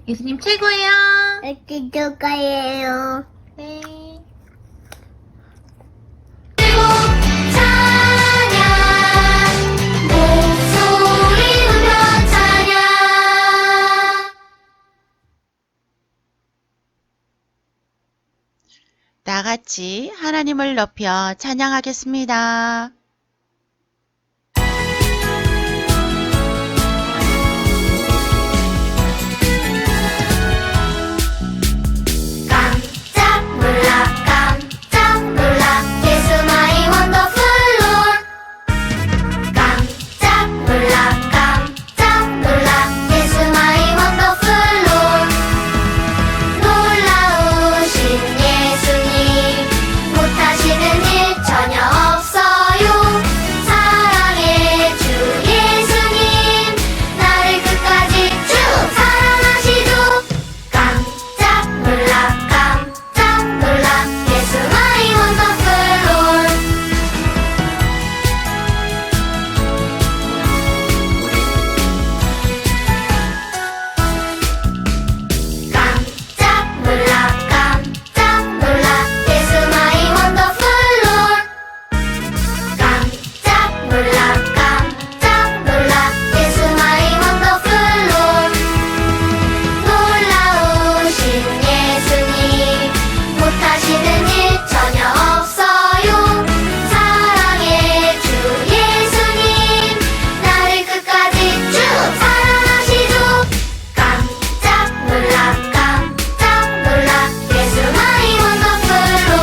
예수님 최고예요. 이렇게 들어가요. 네. 다 같이 하나님을 높여 찬양하겠습니다. 깜짝 놀라 예수 마이 원더풀 롤 깜짝 놀라 예수 마이 원더풀 롤 놀라우신 예수님 못하시는 일 전혀 없어요 사랑의 주 예수님 나를 끝까지 쭉 사랑하시죠 깜짝 놀라 예수 마이 원더풀 롤 깜짝 놀라 예수 마이 원더풀 롤 깜짝 놀라 예수 마이 원더풀 롤 놀라우신 예수님 못하시는 일 전혀 없어요 사랑의 주 예수님 나를 끝까지 쭉 사랑하시죠 깜짝 놀라 예수 마이 원더풀 롤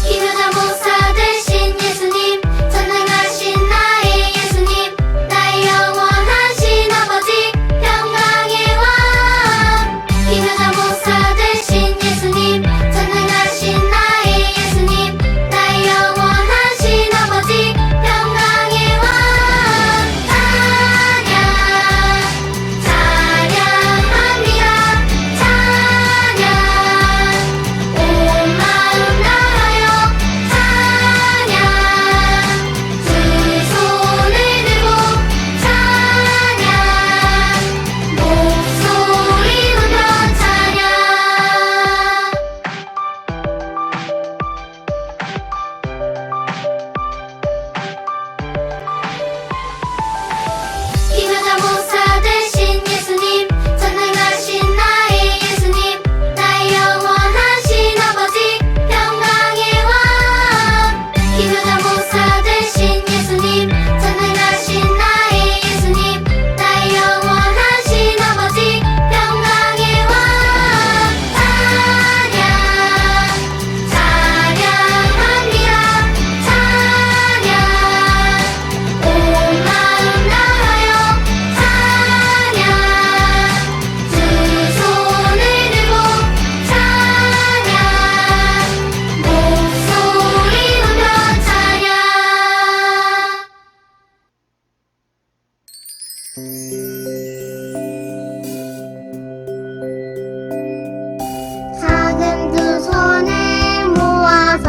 기묘자 목사 되신 예수님 전능하신 나의 예수님 나의 영원하신 아버지 평강의 왕 기묘자 목사 되신 예수님 전능하신 나의 예수님 나의 영원하신 아버지 평강의 왕 찬양합니다 찬양 온 마음 다하여 찬양 두 손을 들고 찬양 목소리 높여 찬양 기묘자 목사 되신 예수님 전능하신 나의 예수님 나의 영원하신 아버지 평강의 왕 기묘자 목사 되신 예수님 전능하신 나의 예수님 나의 영원하신 아버지 평강의 왕 찬양합니다 찬양 온 마음 다하여 찬양 두 손을 들고 찬양 목소리 높여 찬양 작은 두 손을 모아서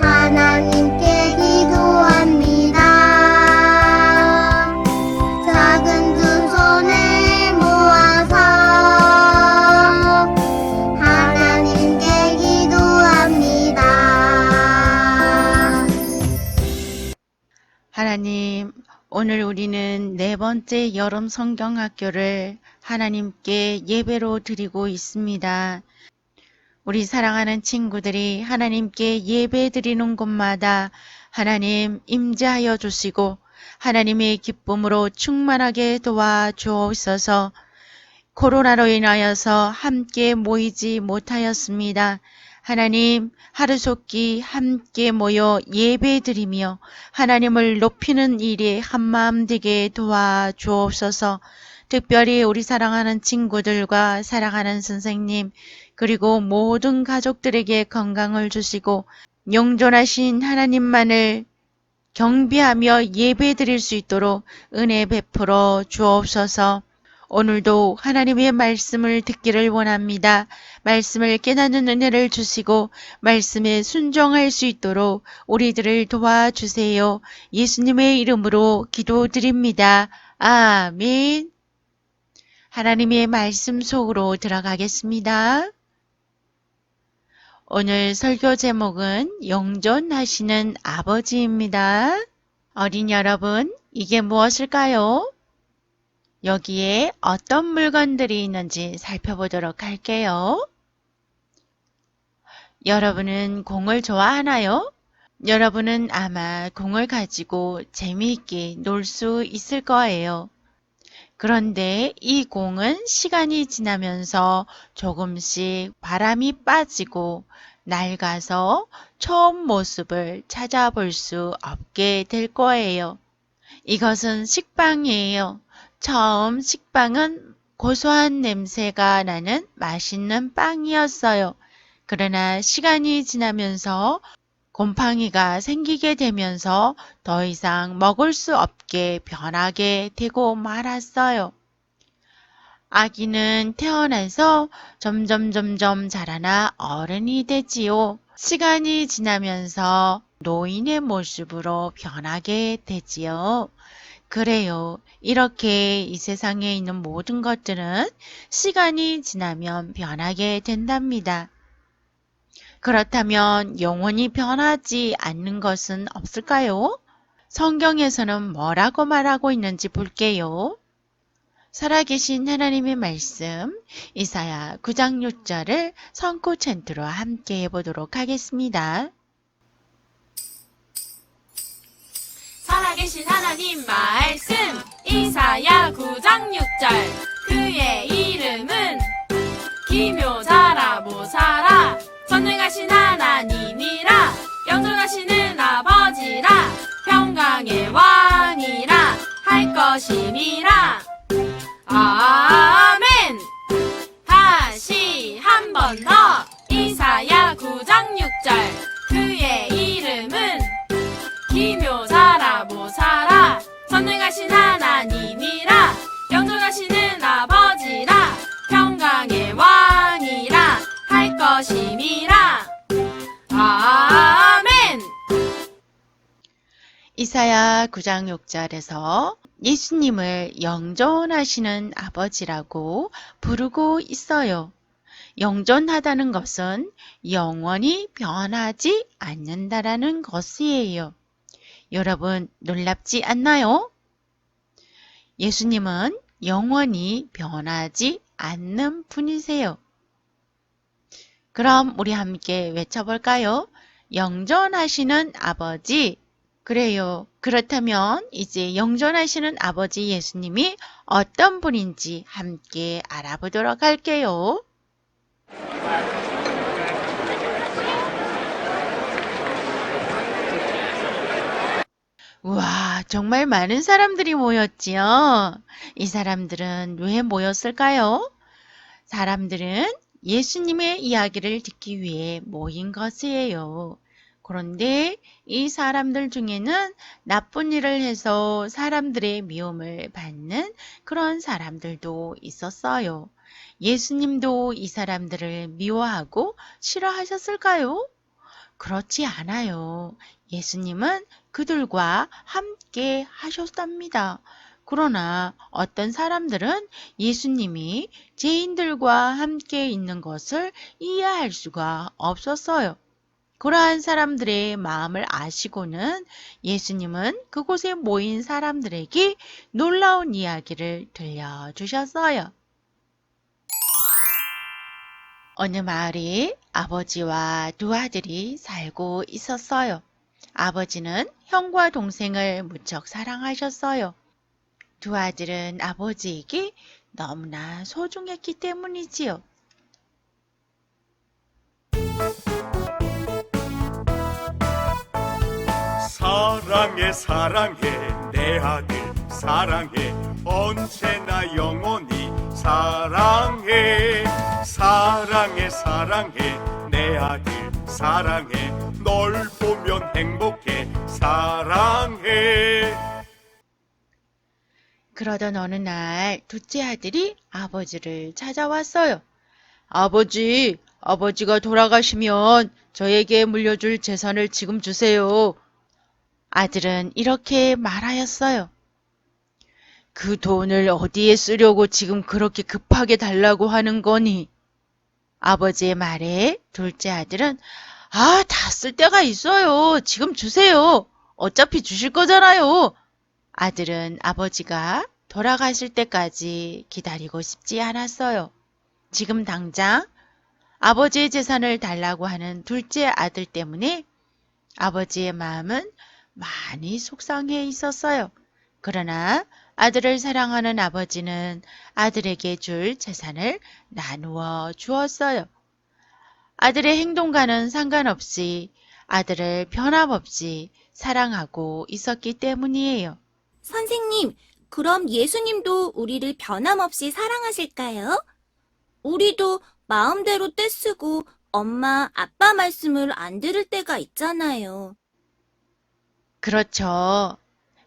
하나님께 기도합니다. 작은 두 손을 모아서 하나님께 기도합니다. 하나님, 오늘 우리는 네 번째 여름 성경학교를 하나님께 예배로 드리고 있습니다. 우리 사랑하는 친구들이 하나님께 예배 드리는 곳마다 하나님 임재하여 주시고 하나님의 기쁨으로 충만하게 도와주옵소서. 코로나로 인하여서 함께 모이지 못하였습니다. 하나님, 하루속히 함께 모여 예배드리며 하나님을 높이는 일에 한마음 되게 도와주옵소서. 특별히 우리 사랑하는 친구들과 사랑하는 선생님, 그리고 모든 가족들에게 건강을 주시고 영존하신 하나님만을 경배하며 예배드릴 수 있도록 은혜 베풀어 주옵소서. 오늘도 하나님의 말씀을 듣기를 원합니다. 말씀을 깨닫는 은혜를 주시고 말씀에 순종할 수 있도록 우리들을 도와주세요. 예수님의 이름으로 기도드립니다. 아멘. 하나님의 말씀 속으로 들어가겠습니다. 오늘 설교 제목은 영존하시는 아버지입니다. 어린 여러분, 이게 무엇일까요? 여기에 어떤 물건들이 있는지 살펴보도록 할게요. 여러분은 공을 좋아하나요? 여러분은 아마 공을 가지고 재미있게 놀 수 있을 거예요. 그런데 이 공은 시간이 지나면서 조금씩 바람이 빠지고 낡아서 처음 모습을 찾아볼 수 없게 될 거예요. 이것은 식빵이에요. 처음 식빵은 고소한 냄새가 나는 맛있는 빵이었어요. 그러나 시간이 지나면서 곰팡이가 생기게 되면서 더 이상 먹을 수 없게 변하게 되고 말았어요. 아기는 태어나서 점점 자라나 어른이 되지요. 시간이 지나면서 노인의 모습으로 변하게 되지요. 그래요. 이렇게 이 세상에 있는 모든 것들은 시간이 지나면 변하게 된답니다. 그렇다면 영원히 변하지 않는 것은 없을까요? 성경에서는 뭐라고 말하고 있는지 볼게요. 살아계신 하나님의 말씀 이사야 9장 6절을 선코챈트로 함께 해보도록 하겠습니다. 살아계신 하나님 말씀 이사야 9장 6절 그의 이름은 기묘자라 모사라 전능하신 하나님이라 영존하시는 아버지라 평강의 왕이라 할 것임이라. 아멘. 다시 한 번 더 이사야 9장 6절 그의 이름은 기묘자라 모사라 전능하신 하나님이라 영존하시는 아버지라 평강의 왕이라 할 것임이라. 아멘. 이사야 9장 6절에서 예수님을 영존하시는 아버지라고 부르고 있어요. 영존하다는 것은 영원히 변하지 않는다라는 것이에요. 여러분 놀랍지 않나요? 예수님은 영원히 변하지 않는 분이세요. 그럼 우리 함께 외쳐볼까요? 영존하시는 아버지. 그래요. 그렇다면 이제 영존하시는 아버지 예수님이 어떤 분인지 함께 알아보도록 할게요. 우와, 정말 많은 사람들이 모였지요. 이 사람들은 왜 모였을까요? 사람들은 예수님의 이야기를 듣기 위해 모인 것이에요. 그런데 이 사람들 중에는 나쁜 일을 해서 사람들의 미움을 받는 그런 사람들도 있었어요. 예수님도 이 사람들을 미워하고 싫어하셨을까요? 그렇지 않아요. 예수님은 그들과 함께 하셨답니다. 그러나 어떤 사람들은 예수님이 죄인들과 함께 있는 것을 이해할 수가 없었어요. 그러한 사람들의 마음을 아시고는 예수님은 그곳에 모인 사람들에게 놀라운 이야기를 들려주셨어요. 어느 마을에 아버지와 두 아들이 살고 있었어요. 아버지는 형과 동생을 무척 사랑하셨어요. 두 아들은 아버지에게 너무나 소중했기 때문이지요. 사랑해 사랑해 내 아들 사랑해 언제나 영원히 사랑해 사랑해 사랑해 내 아들 사랑해 널 보면 행복해 사랑해. 그러던 어느 날 둘째 아들이 아버지를 찾아왔어요. 아버지가 돌아가시면 저에게 물려줄 재산을 지금 주세요. 아들은 이렇게 말하였어요. 그 돈을 어디에 쓰려고 지금 그렇게 급하게 달라고 하는 거니? 아버지의 말에 둘째 아들은 다 쓸 데가 있어요. 지금 주세요. 어차피 주실 거잖아요. 아들은 아버지가 돌아가실 때까지 기다리고 싶지 않았어요. 지금 당장 아버지의 재산을 달라고 하는 둘째 아들 때문에 아버지의 마음은 많이 속상해 있었어요. 그러나 아들을 사랑하는 아버지는 아들에게 줄 재산을 나누어 주었어요. 아들의 행동과는 상관없이 아들을 변함없이 사랑하고 있었기 때문이에요. 선생님, 그럼 예수님도 우리를 변함없이 사랑하실까요? 우리도 마음대로 떼쓰고 엄마, 아빠 말씀을 안 들을 때가 있잖아요. 그렇죠.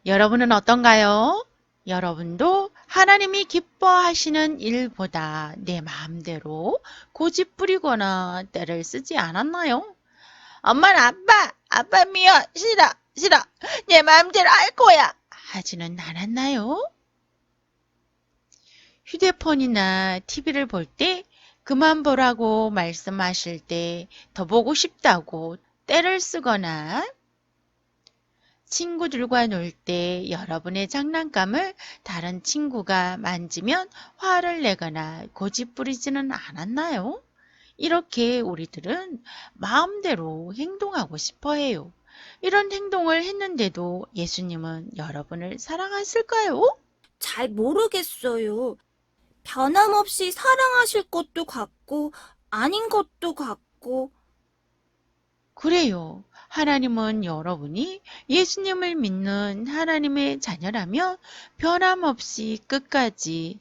여러분은 어떤가요? 여러분도 하나님이 기뻐하시는 일보다 내 마음대로 고집 부리거나 때를 쓰지 않았나요? 엄마는 아빠 미워, 싫어, 내 마음대로 할 거야 하지는 않았나요? 휴대폰이나 TV를 볼 때 그만 보라고 말씀하실 때 더 보고 싶다고 때를 쓰거나 친구들과 놀 때 여러분의 장난감을 다른 친구가 만지면 화를 내거나 고집부리지는 않았나요? 이렇게 우리들은 마음대로 행동하고 싶어 해요. 이런 행동을 했는데도 예수님은 여러분을 사랑하실까요? 잘 모르겠어요. 변함없이 사랑하실 것도 같고, 아닌 것도 같고. 그래요. 하나님은 여러분이 예수님을 믿는 하나님의 자녀라면 변함없이 끝까지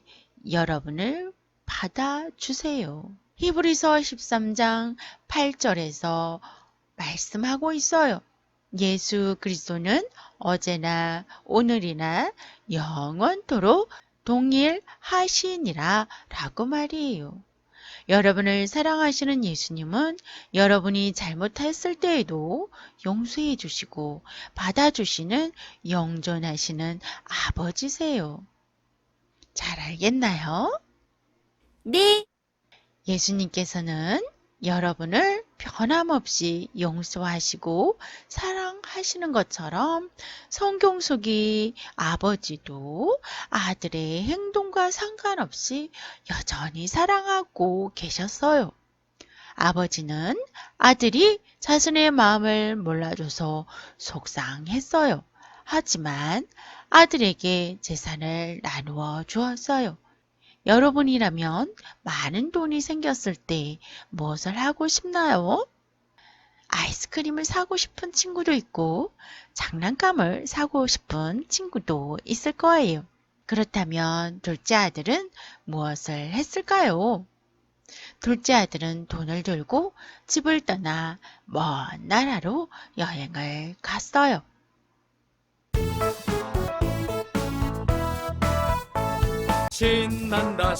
여러분을 받아주세요. 히브리서 13장 8절에서 말씀하고 있어요. 예수 그리스도는 어제나 오늘이나 영원토록 동일하시니라 라고 말이에요. 여러분을 사랑하시는 예수님은 여러분이 잘못했을 때에도 용서해 주시고 받아주시는 영존하시는 아버지세요. 잘 알겠나요? 네, 예수님께서는 여러분을 변함없이 용서하시고 사랑하시는 것처럼 성경 속의 아버지도 아들의 행동과 상관없이 여전히 사랑하고 계셨어요. 아버지는 아들이 자신의 마음을 몰라줘서 속상했어요. 하지만 아들에게 재산을 나누어 주었어요. 여러분이라면 많은 돈이 생겼을 때 무엇을 하고 싶나요? 아이스크림을 사고 싶은 친구도 있고 장난감을 사고 싶은 친구도 있을 거예요. 그렇다면 둘째 아들은 무엇을 했을까요? 둘째 아들은 돈을 들고 집을 떠나 먼 나라로 여행을 갔어요. 신난다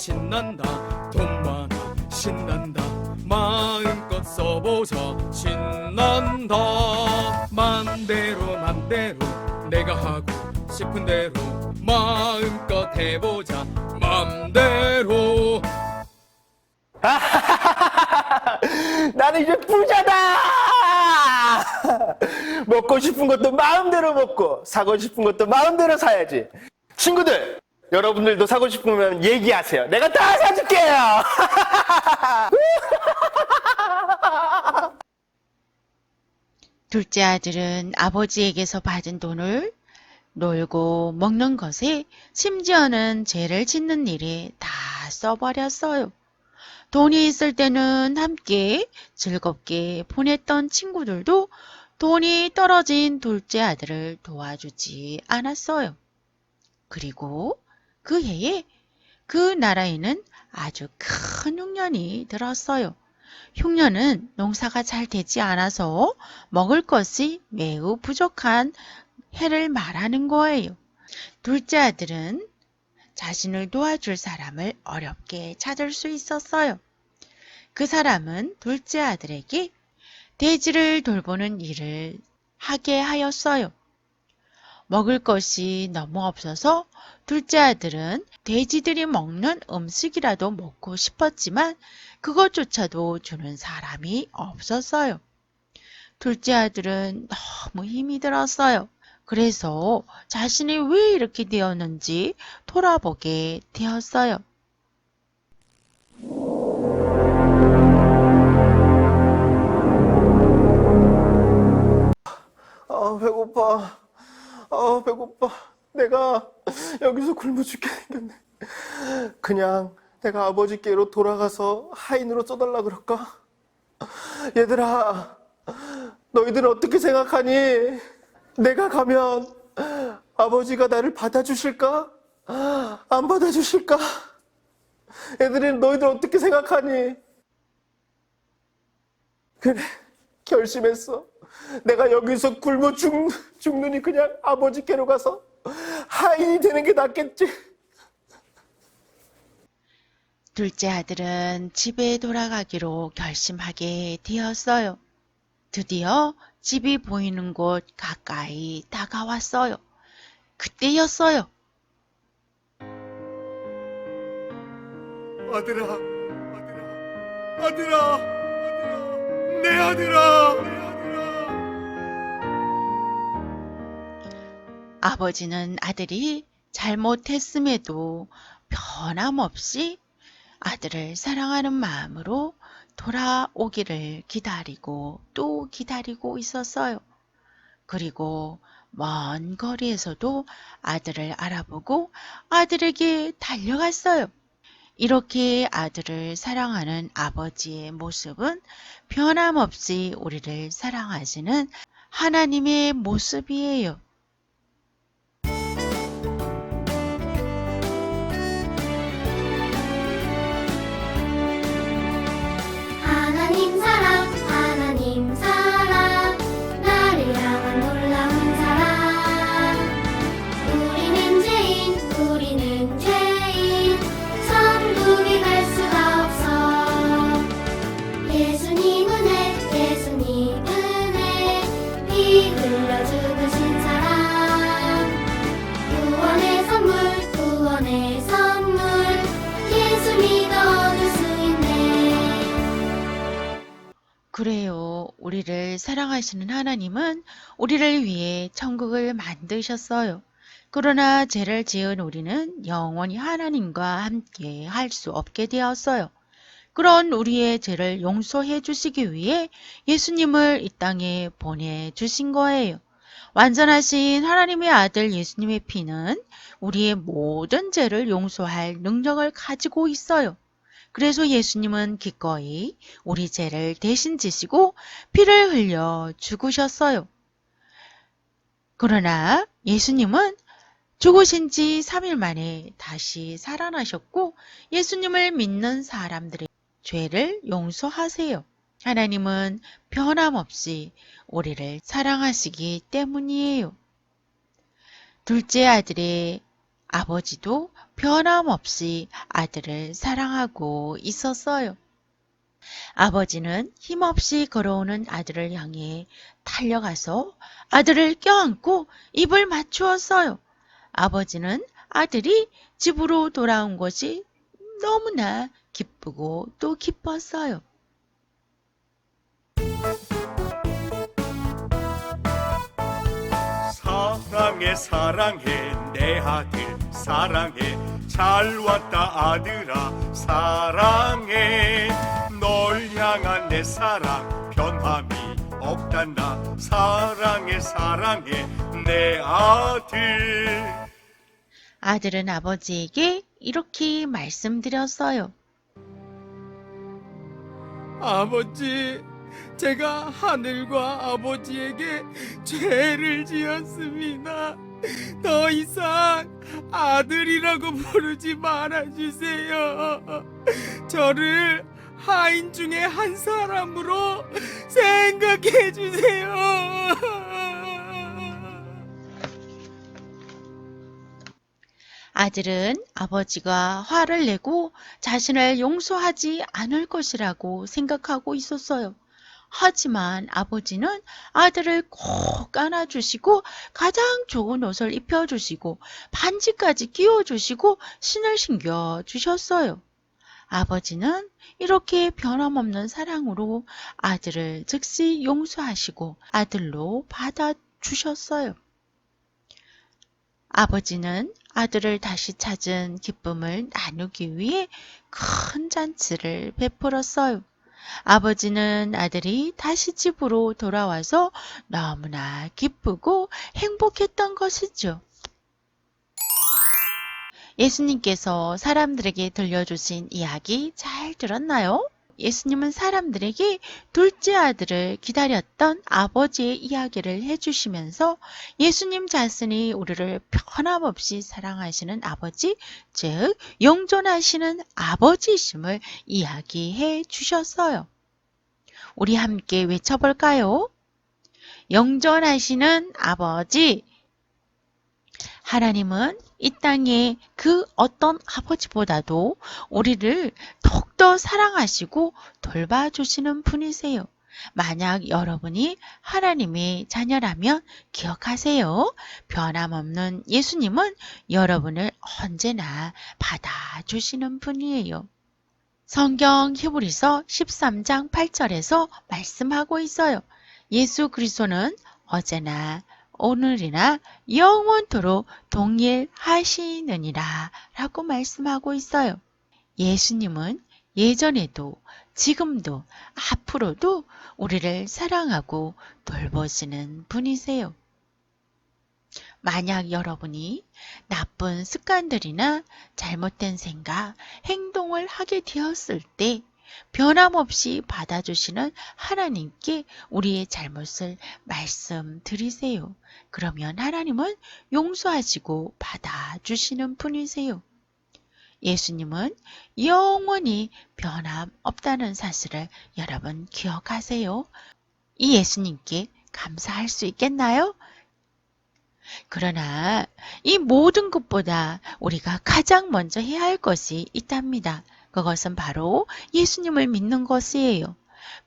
돈 많아 신난다 마음껏 써보자 신난다 맘대로 내가 하고 싶은 대로 마음껏 해보자 맘대로. 나는 이제 부자다! 먹고 싶은 것도 마음대로 먹고 사고 싶은 것도 마음대로 사야지. 친구들, 여러분들도 사고 싶으면 얘기하세요. 내가 다 사줄게요. 둘째 아들은 아버지에게서 받은 돈을 놀고 먹는 것에 심지어는 죄를 짓는 일에 다 써버렸어요. 돈이 있을 때는 함께 즐겁게 보냈던 친구들도 돈이 떨어진 둘째 아들을 도와주지 않았어요. 그리고 그 해에 그 나라에는 아주 큰 흉년이 들었어요. 흉년은 농사가 잘 되지 않아서 먹을 것이 매우 부족한 해를 말하는 거예요. 둘째 아들은 자신을 도와줄 사람을 어렵게 찾을 수 있었어요. 그 사람은 둘째 아들에게 돼지를 돌보는 일을 하게 하였어요. 먹을 것이 너무 없어서 둘째 아들은 돼지들이 먹는 음식이라도 먹고 싶었지만 그것조차도 주는 사람이 없었어요. 둘째 아들은 너무 힘이 들었어요. 그래서 자신이 왜 이렇게 되었는지 돌아보게 되었어요. 배고파. 배고파. 내가 여기서 굶어 죽게 생겼네. 그냥 내가 아버지께로 돌아가서 하인으로 써달라 그럴까? 얘들아, 너희들은 어떻게 생각하니? 내가 가면 아버지가 나를 받아주실까? 안 받아주실까? 애들은 너희들 어떻게 생각하니? 그래, 결심했어. 내가 여기서 굶어 죽느니 그냥 아버지께로 가서 하인이 되는 게 낫겠지. 둘째 아들은 집에 돌아가기로 결심하게 되었어요. 드디어 집이 보이는 곳 가까이 다가왔어요. 그때였어요. 아들아, 아들아, 내 아들아. 아버지는 아들이 잘못했음에도 변함없이 아들을 사랑하는 마음으로 돌아오기를 기다리고 또 기다리고 있었어요. 그리고 먼 거리에서도 아들을 알아보고 아들에게 달려갔어요. 이렇게 아들을 사랑하는 아버지의 모습은 변함없이 우리를 사랑하시는 하나님의 모습이에요. 하나님 사랑, 나를 향한 놀라운 사랑. 우리는 죄인, 천국에 갈 수가 없어. 예수님 은혜, 피 흘려 죽으신 사랑. 구원의 선물, 예수 믿어 얻을 수 있네. 그래요. 우리를 사랑하시는 하나님은 우리를 위해 천국을 만드셨어요. 그러나 죄를 지은 우리는 영원히 하나님과 함께 할 수 없게 되었어요. 그런 우리의 죄를 용서해 주시기 위해 예수님을 이 땅에 보내주신 거예요. 완전하신 하나님의 아들 예수님의 피는 우리의 모든 죄를 용서할 능력을 가지고 있어요. 그래서 예수님은 기꺼이 우리 죄를 대신 지시고 피를 흘려 죽으셨어요. 그러나 예수님은 죽으신 지 3일 만에 다시 살아나셨고 예수님을 믿는 사람들의 죄를 용서하세요. 하나님은 변함없이 우리를 사랑하시기 때문이에요. 둘째 아들의 아버지도 변함없이 아들을 사랑하고 있었어요. 아버지는 힘없이 걸어오는 아들을 향해 달려가서 아들을 껴안고 입을 맞추었어요. 아버지는 아들이 집으로 돌아온 것이 너무나 기쁘고 또 기뻤어요. 사랑해 내 아들 사랑해 잘 왔다 아들아 사랑해 널 향한 내 사랑 변함이 없단다 사랑해 내 아들. 아들은 아버지에게 이렇게 말씀드렸어요. 아버지, 제가 하늘과 아버지에게 죄를 지었습니다. 더 이상 아들이라고 부르지 말아주세요. 저를 하인 중에 한 사람으로 생각해주세요. 아들은 아버지가 화를 내고 자신을 용서하지 않을 것이라고 생각하고 있었어요. 하지만 아버지는 아들을 꼭 안아주시고 가장 좋은 옷을 입혀주시고 반지까지 끼워주시고 신을 신겨주셨어요. 아버지는 이렇게 변함없는 사랑으로 아들을 즉시 용서하시고 아들로 받아주셨어요. 아버지는 아들을 다시 찾은 기쁨을 나누기 위해 큰 잔치를 베풀었어요. 아버지는 아들이 다시 집으로 돌아와서 너무나 기쁘고 행복했던 것이죠. 예수님께서 사람들에게 들려주신 이야기 잘 들었나요? 예수님은 사람들에게 둘째 아들을 기다렸던 아버지의 이야기를 해주시면서 예수님 자신이 우리를 변함없이 사랑하시는 아버지, 즉 영존하시는 아버지이심을 이야기해 주셨어요. 우리 함께 외쳐볼까요? 영존하시는 아버지. 하나님은 이 땅에 그 어떤 아버지보다도 우리를 더욱더 사랑하시고 돌봐주시는 분이세요. 만약 여러분이 하나님의 자녀라면 기억하세요. 변함없는 예수님은 여러분을 언제나 받아주시는 분이에요. 성경 히브리서 13장 8절에서 말씀하고 있어요. 예수 그리스도는 어제나 오늘이나 영원토록 동일하시느니라 라고 말씀하고 있어요. 예수님은 예전에도 지금도 앞으로도 우리를 사랑하고 돌보시는 분이세요. 만약 여러분이 나쁜 습관들이나 잘못된 생각, 행동을 하게 되었을 때 변함없이 받아주시는 하나님께 우리의 잘못을 말씀드리세요. 그러면 하나님은 용서하시고 받아주시는 분이세요. 예수님은 영원히 변함없다는 사실을 여러분 기억하세요. 이 예수님께 감사할 수 있겠나요? 그러나 이 모든 것보다 우리가 가장 먼저 해야 할 것이 있답니다. 그것은 바로 예수님을 믿는 것이에요.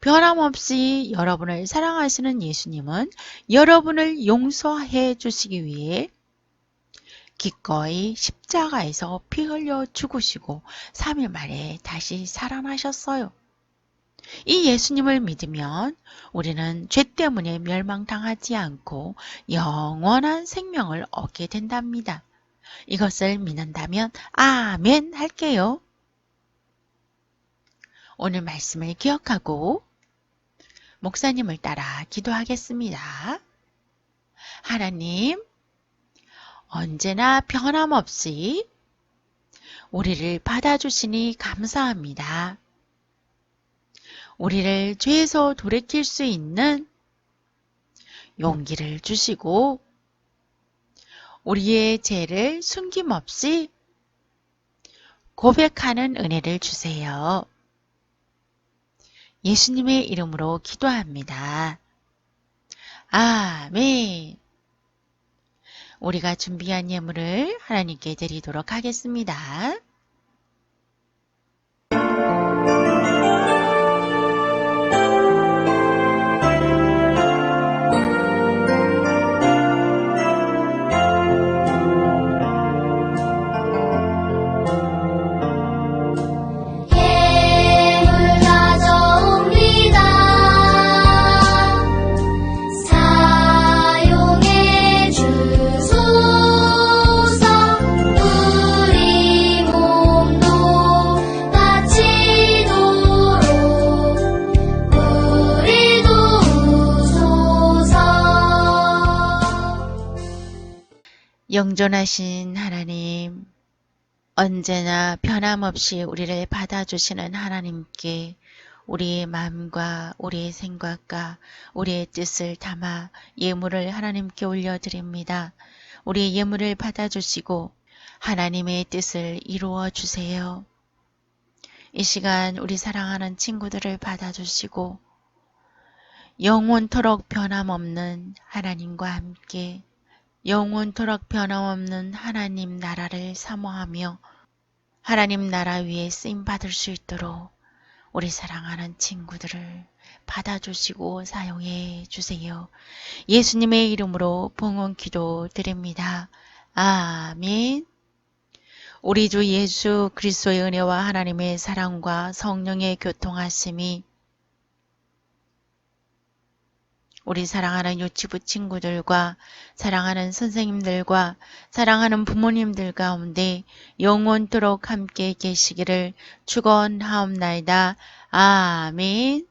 변함없이 여러분을 사랑하시는 예수님은 여러분을 용서해 주시기 위해 기꺼이 십자가에서 피 흘려 죽으시고 3일 만에 다시 살아나셨어요. 이 예수님을 믿으면 우리는 죄 때문에 멸망당하지 않고 영원한 생명을 얻게 된답니다. 이것을 믿는다면 아멘 할게요. 오늘 말씀을 기억하고 목사님을 따라 기도하겠습니다. 하나님, 언제나 변함없이 우리를 받아주시니 감사합니다. 우리를 죄에서 돌이킬 수 있는 용기를 주시고 우리의 죄를 숨김없이 고백하는 은혜를 주세요. 예수님의 이름으로 기도합니다. 아멘. 우리가 준비한 예물을 하나님께 드리도록 하겠습니다. 예물 가져옵니다. 사용해 주소서. 우리 몸도 바치도록 우리 도우소서. 영존하신 하나님, 언제나 변함없이 우리를 받아주시는 하나님께 우리의 마음과 우리의 생각과 우리의 뜻을 담아 예물을 하나님께 올려드립니다. 우리의 예물을 받아주시고 하나님의 뜻을 이루어 주세요. 이 시간 우리 사랑하는 친구들을 받아주시고 영원토록 변함없는 하나님과 함께 영원토록 변함없는 하나님 나라를 사모하며 하나님 나라 위에 쓰임받을 수 있도록 우리 사랑하는 친구들을 받아주시고 사용해 주세요. 예수님의 이름으로 봉헌 기도 드립니다. 아멘. 우리 주 예수 그리스도의 은혜와 하나님의 사랑과 성령의 교통하심이 우리 사랑하는 유치부 친구들과 사랑하는 선생님들과 사랑하는 부모님들 가운데 영원토록 함께 계시기를 축원하옵나이다. 아멘.